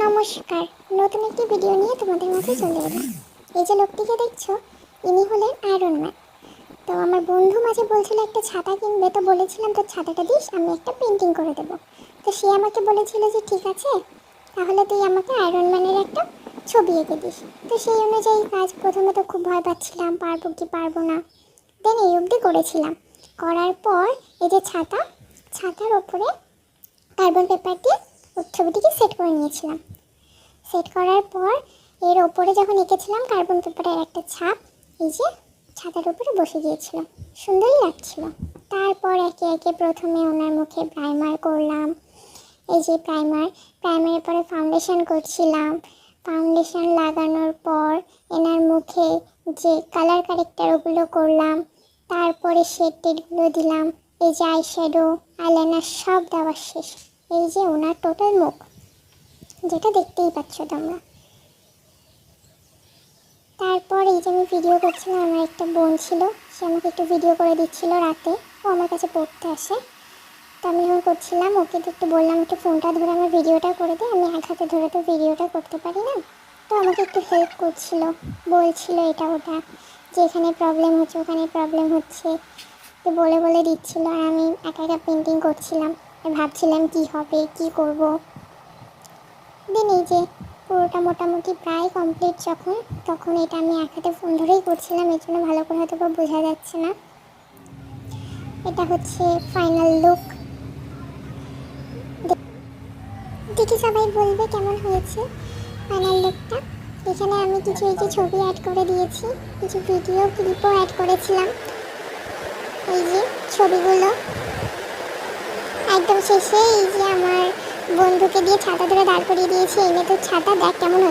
নমস্কার, নতুন একটি ভিডিও নিয়ে তোমাদের মাঝে চলে এলাম। এই যে লোকটিকে দেখছো, ইনি হলেন আয়রন ম্যান। তো আমার বন্ধু মাঝে বলছিল একটা ছাতা কিনবে, তো বলেছিলাম তোর ছাতাটা দিস, আমি একটা পেন্টিং করে দেবো। তো সে আমাকে বলেছিল যে ঠিক আছে, তাহলে তুই আমাকে আয়রন ম্যানের একটা ছবি এঁকে দিস। তো সেই অনুযায়ী কাজ। প্রথমে তো খুব ভয় পাচ্ছিলাম, পারবো কি পারবো না। দেন এই অবধি করেছিলাম। করার পর এই যে ছাতার ওপরে কার্বন পেপার দিয়ে ছবিটিকে সেট করে নিয়েছিলাম। সেট করার পর এর ওপরে যখন এঁকেছিলাম, কার্বন পেপারের একটা ছাপ এই যে ছাতার উপরে বসে গিয়েছিল, সুন্দরই লাগছিল। তারপর একে একে প্রথমে ওনার মুখে প্রাইমার করলাম। এই যে প্রাইমারের পরে ফাউন্ডেশন করছিলাম। ফাউন্ডেশন লাগানোর পর এনার মুখে যে কালার কারেক্টার ওগুলো করলাম। তারপরে শেড টেডগুলো দিলাম। এই যে আইশ্যাডো, আইলাইনার সব দেওয়া শেষ। এই যে ওনার টোটাল মুখ, যেটা দেখতেই পাচ্ছ তোমরা। তারপর এই যে আমি ভিডিও করছিলাম, আমার একটা বোন ছিল, সে আমাকে একটু ভিডিও করে দিচ্ছিল রাতে। ও আমার কাছে পড়তে আসে। তো আমি যখন করছিলাম, ওকে একটু বললাম একটু ফোনটা ধরে আমার ভিডিওটা করে দে, আমি এক হাতে ধরে তো ভিডিওটা করতে পারি না। তো আমাকে একটু হেল্প করছিল, বলছিল এটা ওটা, যে এখানে প্রবলেম হচ্ছে ওখানে প্রবলেম হচ্ছে, তো বলে বলে দিচ্ছিল। আর আমি একা একা পেন্টিং করছিলাম, ভাবছিলাম কি হবে কি করব। দেন এই যে পুরোটা মোটামুটি প্রায় কমপ্লিট তখন এটা আমি এক হাতে ফোন ধরেই করছিলাম, এই জন্য ভালো করে হয়তো বোঝা যাচ্ছে না। এটা হচ্ছে ফাইনাল লুক। দেখি সবাই বলবে কেমন হয়েছে ফাইনাল লুকটা। এখানে আমি কিছু এই যে ছবি অ্যাড করে দিয়েছি, কিছু ভিডিও ক্লিপও অ্যাড করেছিলাম। এই যে ছবিগুলো একদম শেষে এই যে আমার বন্ধুকে দিয়ে ছাতা ধরে দাঁড় করিয়ে দিয়েছি, এনে তো ছাতা দেখ কেমন হয়েছে।